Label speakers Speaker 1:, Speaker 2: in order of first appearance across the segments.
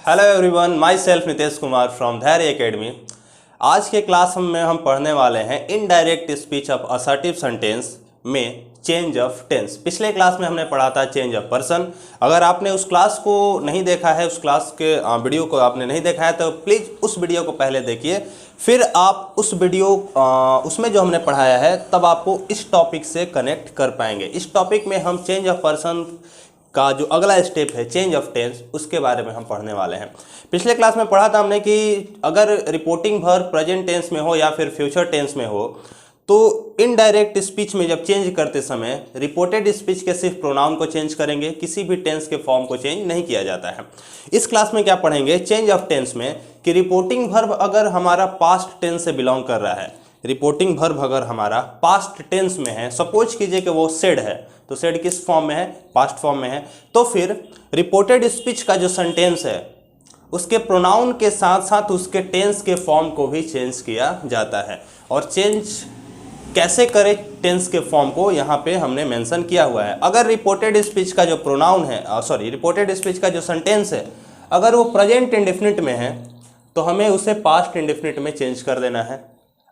Speaker 1: Hello everyone, my self Nitesh Kumar from धैर्य academy. आज के क्लास में हम पढ़ने वाले हैं indirect speech of assertive sentence में चेंज ऑफ टेंस। पिछले क्लास में हमने पढ़ा था चेंज ऑफ पर्सन। अगर आपने उस क्लास को नहीं देखा है, उस क्लास के वीडियो को आपने नहीं देखा है, तो प्लीज़ उस वीडियो को पहले देखिए, फिर आप उस वीडियो उसमें जो हमने पढ़ाया है तब आपको इस टॉपिक से कनेक्ट कर पाएंगे। इस टॉपिक में हम चेंज ऑफ पर्सन का जो अगला स्टेप है चेंज ऑफ टेंस, उसके बारे में हम पढ़ने वाले हैं। पिछले क्लास में पढ़ा था हमने कि अगर रिपोर्टिंग वर्ब प्रेजेंट टेंस में हो या फिर फ्यूचर टेंस में हो तो इनडायरेक्ट स्पीच में जब चेंज करते समय रिपोर्टेड स्पीच के सिर्फ प्रोनाउन को चेंज करेंगे, किसी भी टेंस के फॉर्म को चेंज नहीं किया जाता है। इस क्लास में क्या पढ़ेंगे चेंज ऑफ टेंस में कि रिपोर्टिंग वर्ब अगर हमारा पास्ट टेंस से बिलोंग कर रहा है, रिपोर्टिंग वर्ब अगर हमारा पास्ट टेंस में है, सपोज कीजिए कि वो सेड है, तो सेड किस फॉर्म में है, पास्ट फॉर्म में है, तो फिर रिपोर्टेड स्पीच का जो सेंटेंस है उसके प्रोनाउन के साथ साथ उसके टेंस के फॉर्म को भी चेंज किया जाता है। और चेंज कैसे करें टेंस के फॉर्म को यहाँ पे हमने मेंशन किया हुआ है। अगर रिपोर्टेड स्पीच का जो प्रोनाउन है रिपोर्टेड स्पीच का जो सेंटेंस है अगर वो प्रेजेंट इंडेफिनिट में है तो हमें उसे पास्ट इंडेफिनिट में चेंज कर देना है।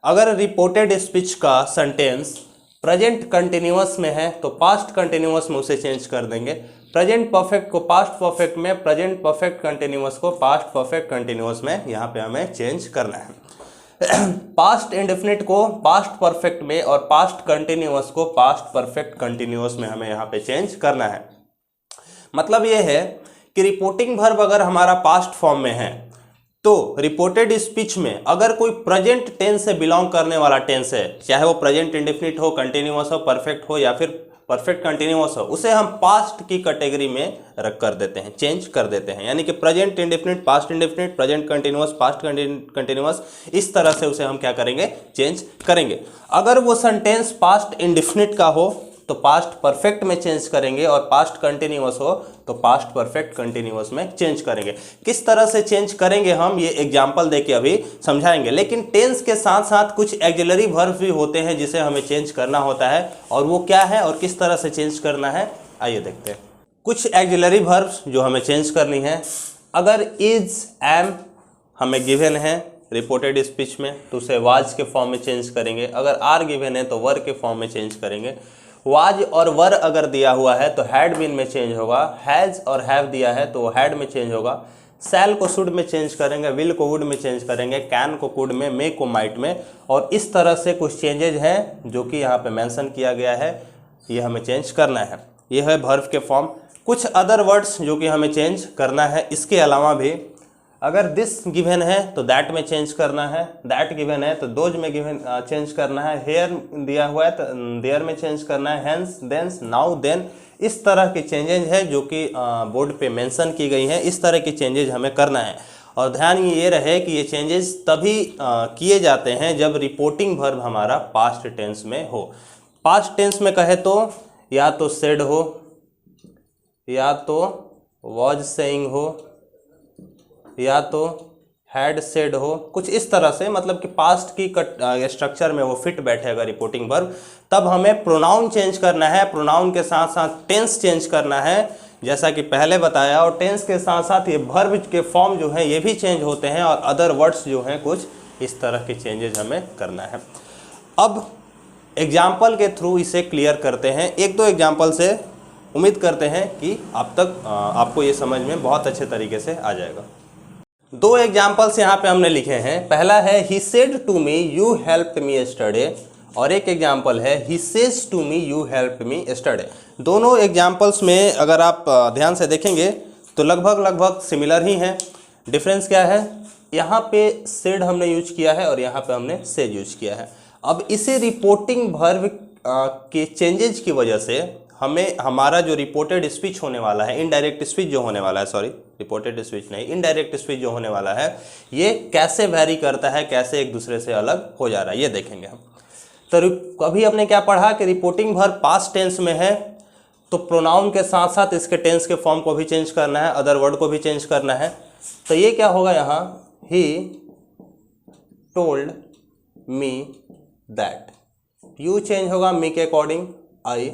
Speaker 1: अगर रिपोर्टेड स्पीच का सेंटेंस प्रेजेंट कंटिन्यूअस में है तो पास्ट कंटिन्यूअस में उसे चेंज कर देंगे। प्रेजेंट परफेक्ट को पास्ट परफेक्ट में, प्रेजेंट परफेक्ट कंटिन्यूअस को पास्ट परफेक्ट कंटिन्यूअस में यहाँ पे हमें चेंज करना है। पास्ट इंडेफिनिट को पास्ट परफेक्ट में और पास्ट कंटिन्यूअस को पास्ट परफेक्ट कंटिन्यूअस में हमें यहाँ पे चेंज करना है। मतलब ये है कि रिपोर्टिंग वर्ब अगर हमारा पास्ट फॉर्म में है तो रिपोर्टेड स्पीच में अगर कोई प्रेजेंट टेंस से बिलोंग करने वाला टेंस है, चाहे वो प्रेजेंट इंडेफिनिट हो, कंटिन्यूअस हो, परफेक्ट हो या फिर परफेक्ट कंटिन्यूअस हो, उसे हम पास्ट की कैटेगरी में रख कर देते हैं, चेंज कर देते हैं। यानी कि present indefinite past indefinite, present continuous past continuous, इस तरह से उसे हम क्या करेंगे, चेंज करेंगे। अगर वो सेंटेंस पास्ट इंडेफिनिट का हो तो पास्ट परफेक्ट में चेंज करेंगे और पास्ट कंटिन्यूअस हो तो पास्ट परफेक्ट कंटिन्यूअस में चेंज करेंगे। किस तरह से चेंज करेंगे हम ये एग्जांपल देके अभी समझाएंगे। लेकिन टेंस के साथ साथ कुछ एक्सिलरी वर्ब्स भी होते हैं जिसे हमें चेंज करना होता है, और वो क्या है और किस तरह से चेंज करना है, आइए देखते हैं। कुछ एक्सिलरी वर्ब्स जो हमें चेंज करनी है, अगर इज एम हमें गिवन है रिपोर्टेड स्पीच में तो उसे वाज के फॉर्म में चेंज करेंगे। अगर आर गिवन है तो वर के फॉर्म में चेंज करेंगे। वाज और वर अगर दिया हुआ है तो हैड बीन में चेंज होगा। हैज और हैव दिया है तो हैड में चेंज होगा। शैल को शुड में चेंज करेंगे, विल को वुड में चेंज करेंगे, कैन को कुड में, मे को माइट में। और इस तरह से कुछ चेंजेज हैं जो कि यहाँ पे मेंशन किया गया है, ये हमें चेंज करना है। ये है वर्ब के फॉर्म। कुछ अदर वर्ड्स जो कि हमें चेंज करना है। इसके अलावा भी अगर दिस गिवन है तो दैट में चेंज करना है, दैट गिवन है तो दोज में गिवन चेंज करना है, हेयर दिया हुआ है तो देयर में चेंज करना है, हेंस देंस नाउ देन। इस तरह के चेंजेज है जो कि बोर्ड पे मेंशन की गई हैं। इस तरह के चेंजेज हमें करना है। और ध्यान ये रहे कि ये चेंजेस तभी किए जाते हैं जब रिपोर्टिंग वर्ब हमारा पास्ट टेंस में हो। पास्ट टेंस में कहे तो या तो सेड हो, या तो वॉज सेइंग हो, या तो हैड सेड हो, कुछ इस तरह से, मतलब कि पास्ट की स्ट्रक्चर में वो फिट बैठेगा रिपोर्टिंग वर्ब। तब हमें प्रोनाउन चेंज करना है, प्रोनाउन के साथ साथ टेंस चेंज करना है जैसा कि पहले बताया। और टेंस के साथ साथ ये वर्ब के फॉर्म जो है ये भी चेंज होते हैं, और अदर वर्ड्स जो हैं कुछ इस तरह के चेंजेज हमें करना है। अब एग्जाम्पल के थ्रू इसे क्लियर करते हैं। एक दो एग्जाम्पल से उम्मीद करते हैं कि आपको ये समझ में बहुत अच्छे तरीके से आ जाएगा। दो एग्जाम्पल्स यहाँ पे हमने लिखे हैं। पहला है he said to me you helped me yesterday, और एक एग्जाम्पल है he says to me you helped me yesterday. दोनों एग्जाम्पल्स में अगर आप ध्यान से देखेंगे तो लगभग सिमिलर ही हैं। डिफरेंस क्या है, यहाँ पे सेड हमने यूज किया है और यहाँ पे हमने सेज यूज किया है। अब इसे रिपोर्टिंग वर्ब के चेंजेज की वजह से हमें हमारा जो रिपोर्टेड स्पीच होने वाला है, इनडायरेक्ट स्पीच जो होने वाला है, रिपोर्टेड स्पीच नहीं, इनडायरेक्ट स्पीच जो होने वाला है, ये कैसे वैरी करता है, कैसे एक दूसरे से अलग हो जा रहा है, ये देखेंगे हम। तो अभी हमने क्या पढ़ा कि रिपोर्टिंग वर्ब पास्ट टेंस में है तो प्रोनाउन के साथ साथ इसके टेंस के फॉर्म को भी चेंज करना है, अदर वर्ड को भी चेंज करना है। तो ये क्या होगा यहाँ, he told me that, you change होगा मी के अकॉर्डिंग, आई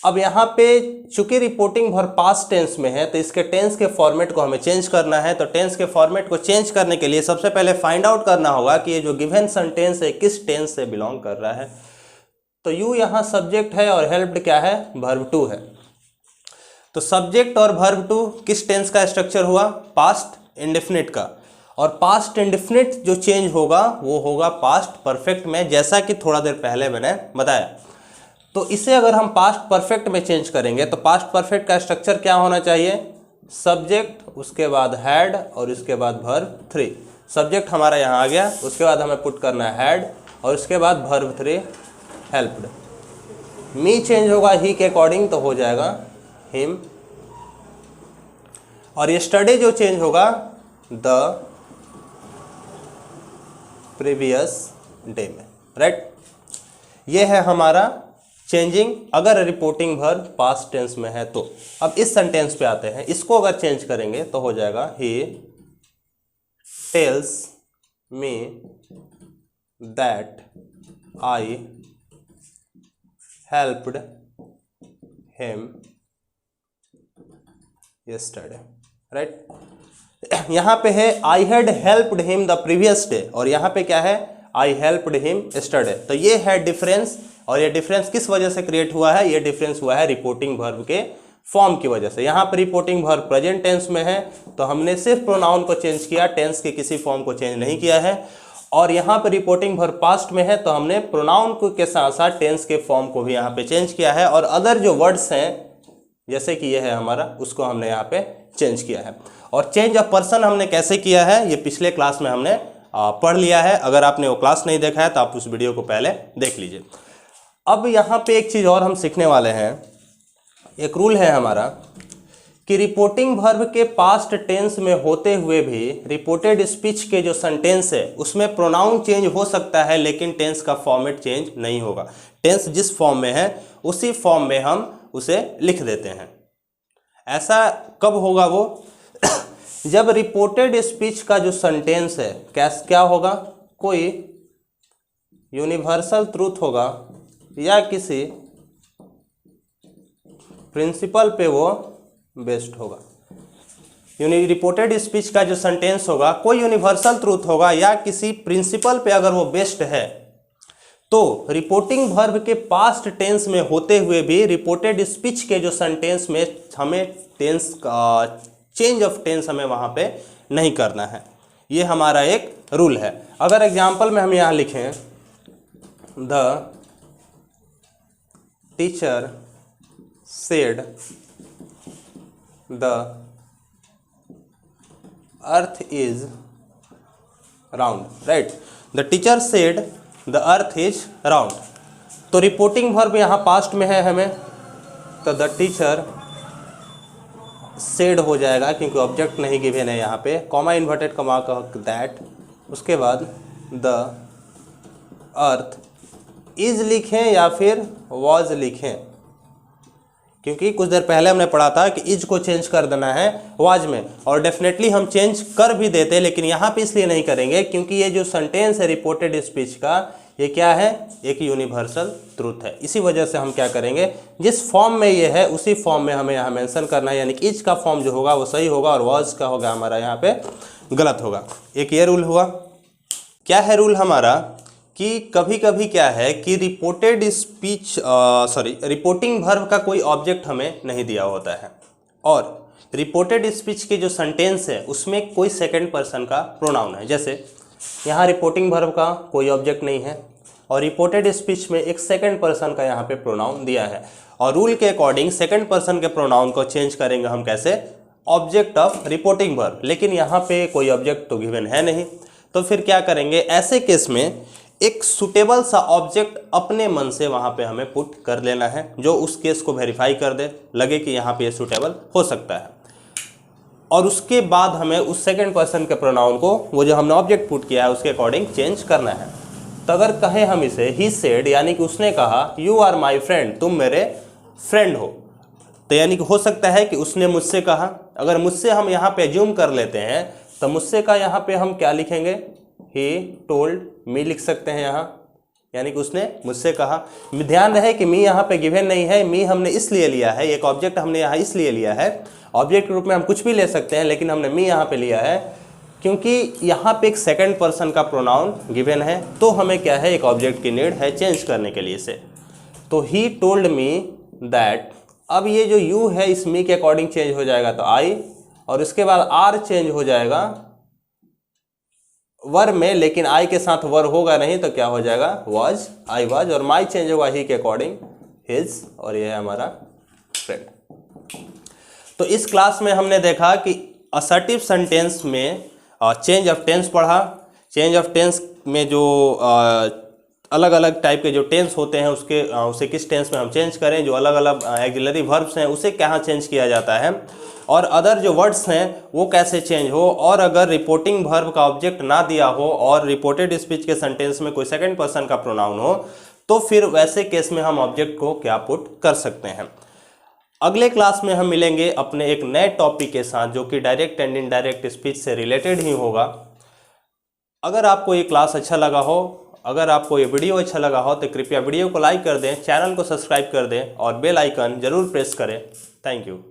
Speaker 1: अब यहाँ पे चूंकि रिपोर्टिंग वर्ब पास्ट टेंस में है तो इसके टेंस के फॉर्मेट को हमें चेंज करना है। तो टेंस के फॉर्मेट को चेंज करने के लिए सबसे पहले फाइंड आउट करना होगा कि ये जो गिवन सेंटेंस है किस टेंस से बिलोंग कर रहा है। तो यू यहाँ सब्जेक्ट है और हेल्प्ड क्या है, वर्ब टू है। तो सब्जेक्ट और वर्ब टू किस टेंस का स्ट्रक्चर हुआ, पास्ट इंडेफिनिट का। और पास्ट इंडेफिनिट जो चेंज होगा वो होगा पास्ट परफेक्ट में, जैसा कि थोड़ा देर पहले मैंने बताया। तो इसे अगर हम पास्ट परफेक्ट में चेंज करेंगे तो पास्ट परफेक्ट का स्ट्रक्चर क्या होना चाहिए, सब्जेक्ट, उसके बाद हैड और उसके बाद वर्ब थ्री। सब्जेक्ट हमारा यहाँ आ गया, उसके बाद हमें पुट करना है हैड और उसके बाद वर्ब थ्री हेल्प्ड। मी चेंज होगा ही के अकॉर्डिंग तो हो जाएगा हिम। और यस्टरडे जो चेंज होगा द प्रीवियस डे में, राइट। ये है हमारा चेंजिंग अगर रिपोर्टिंग वर्ब पास्ट टेंस में है तो। अब इस सेंटेंस पे आते हैं, इसको अगर चेंज करेंगे तो हो जाएगा he tells me that I helped him yesterday, right. यहाँ पे है I had helped him the previous day और यहाँ पे क्या है, आई हेल्प्ड हिम यस्टरडे। तो ये है डिफरेंस। और ये डिफरेंस किस वजह से क्रिएट हुआ है, ये डिफरेंस हुआ है रिपोर्टिंग वर्ब के फॉर्म की वजह से। यहाँ पर रिपोर्टिंग वर्ब प्रेजेंट टेंस में है तो हमने सिर्फ प्रोनाउन को चेंज किया, टेंस के किसी फॉर्म को चेंज नहीं किया है। और यहाँ पर रिपोर्टिंग वर्ब पास्ट में है तो हमने प्रोनाउन को के साथ साथ टेंस के फॉर्म को भी यहाँ पे चेंज किया है। और अदर जो वर्ड्स हैं जैसे कि ये है हमारा, उसको हमने यहाँ पे चेंज किया है। और चेंज ऑफ पर्सन हमने कैसे किया है ये पिछले क्लास में हमने पढ़ लिया है। अगर आपने वो क्लास नहीं देखा है तो आप उस वीडियो को पहले देख लीजिए। अब यहाँ पे एक चीज़ और हम सीखने वाले हैं। एक रूल है हमारा कि रिपोर्टिंग वर्ब के पास्ट टेंस में होते हुए भी रिपोर्टेड स्पीच के जो सेंटेंस है उसमें प्रोनाउन चेंज हो सकता है लेकिन टेंस का फॉर्मेट चेंज नहीं होगा। टेंस जिस फॉर्म में है उसी फॉर्म में हम उसे लिख देते हैं। ऐसा कब होगा वो जब रिपोर्टेड स्पीच का जो सेंटेंस है क्या होगा, कोई यूनिवर्सल ट्रूथ होगा या किसी प्रिंसिपल पे वो बेस्ड होगा। रिपोर्टेड स्पीच का जो सेंटेंस होगा कोई यूनिवर्सल ट्रूथ होगा या किसी प्रिंसिपल पे अगर वो बेस्ड है तो रिपोर्टिंग वर्ब के पास्ट टेंस में होते हुए भी रिपोर्टेड स्पीच के जो सेंटेंस में हमें टेंस का चेंज ऑफ टेंस हमें वहाँ पे नहीं करना है। ये हमारा एक रूल है। अगर एग्जाम्पल में हम यहाँ लिखें the teacher said the earth is round, right. The teacher said the earth is round. तो रिपोर्टिंग वर्ब यहाँ पास्ट में है हमें, तो द टीचर सेड हो जाएगा क्योंकि ऑब्जेक्ट नहीं गिवन है यहाँ पे, कॉमा इन्वर्टेड कॉमा का दैट। उसके बाद द अर्थ इज लिखें या फिर वॉज लिखें, क्योंकि कुछ देर पहले हमने पढ़ा था कि इज को चेंज कर देना है वाज में, और डेफिनेटली हम चेंज कर भी देते लेकिन यहाँ पे इसलिए नहीं करेंगे क्योंकि ये जो सेंटेंस है रिपोर्टेड स्पीच का ये क्या है, एक यूनिवर्सल ट्रूथ है। इसी वजह से हम क्या करेंगे, जिस फॉर्म में ये है उसी फॉर्म में हमें यहाँ मेंशन करना है, यानी कि इज का फॉर्म जो होगा वो सही होगा और वाज का होगा हमारा यहाँ पे गलत होगा। एक ये रूल हुआ। क्या है रूल हमारा कि कभी कभी क्या है कि रिपोर्टेड स्पीच रिपोर्टिंग वर्ब का कोई ऑब्जेक्ट हमें नहीं दिया होता है और रिपोर्टेड स्पीच के जो सेंटेंस है उसमें कोई सेकंड पर्सन का प्रोनाउन है। जैसे यहाँ रिपोर्टिंग वर्ब का कोई ऑब्जेक्ट नहीं है और रिपोर्टेड स्पीच में एक सेकंड पर्सन का यहाँ पे प्रोनाउन दिया है और रूल के अकॉर्डिंग सेकंड पर्सन के प्रोनाउन को चेंज करेंगे हम कैसे, ऑब्जेक्ट ऑफ रिपोर्टिंग वर्ब। लेकिन यहाँ पे कोई ऑब्जेक्ट तो गिवन है नहीं, तो फिर क्या करेंगे, ऐसे केस में एक सुटेबल सा ऑब्जेक्ट अपने मन से वहाँ पे हमें पुट कर लेना है जो उस केस को वेरीफाई कर दे, लगे कि यहाँ पे ये सुटेबल हो सकता है। और उसके बाद हमें उस सेकंड पर्सन के प्रोनाउन को वो जो हमने ऑब्जेक्ट पुट किया है उसके अकॉर्डिंग चेंज करना है। तो अगर कहें हम इसे ही सेड, यानी कि उसने कहा यू आर माई फ्रेंड, तुम मेरे फ्रेंड हो, तो यानी कि हो सकता है कि उसने मुझसे कहा। अगर मुझसे हम यहाँ पे अज्यूम कर लेते हैं तो मुझसे का यहाँ पे हम क्या लिखेंगे, ही टोल्ड मी लिख सकते हैं यहाँ, यानी कि उसने मुझसे कहा। ध्यान रहे कि मी यहाँ पे गिवन नहीं है, मी हमने इसलिए लिया है, एक ऑब्जेक्ट हमने यहाँ इसलिए लिया है। ऑब्जेक्ट के रूप में हम कुछ भी ले सकते हैं, लेकिन हमने मी यहाँ पे लिया है क्योंकि यहाँ पे एक सेकंड पर्सन का प्रोनाउन गिवन है, तो हमें क्या है, एक ऑब्जेक्ट की नीड है चेंज करने के लिए इसे। तो ही टोल्ड मी दैट, अब ये जो यू है इस मी के अकॉर्डिंग चेंज हो जाएगा तो आई, और इसके बाद आर चेंज हो जाएगा वर में, लेकिन आई के साथ वर होगा नहीं तो क्या हो जाएगा, वाज, आई वाज, और माई चेंज होगा ही के अकॉर्डिंग, हिज, और ये है हमारा फ्रेंड। तो इस क्लास में हमने देखा कि असर्टिव सेंटेंस में चेंज ऑफ टेंस पढ़ा। चेंज ऑफ टेंस में जो अलग अलग टाइप के जो टेंस होते हैं उसे किस टेंस में हम चेंज करें, जो अलग अलग ऑक्सिलरी वर्ब्स हैं उसे कहाँ चेंज किया जाता है, और अदर जो वर्ड्स हैं वो कैसे चेंज हो, और अगर रिपोर्टिंग वर्ब का ऑब्जेक्ट ना दिया हो और रिपोर्टेड स्पीच के सेंटेंस में कोई सेकंड पर्सन का प्रोनाउन हो, तो फिर वैसे केस में हम ऑब्जेक्ट को क्या पुट कर सकते हैं। अगले क्लास में हम मिलेंगे अपने एक नए टॉपिक के साथ जो कि डायरेक्ट एंड इनडायरेक्ट स्पीच से रिलेटेड ही होगा। अगर आपको ये क्लास अच्छा लगा हो, अगर आपको ये वीडियो अच्छा लगा हो तो कृपया वीडियो को लाइक कर दें, चैनल को सब्सक्राइब कर दें और बेल आइकन जरूर प्रेस करें। Thank you.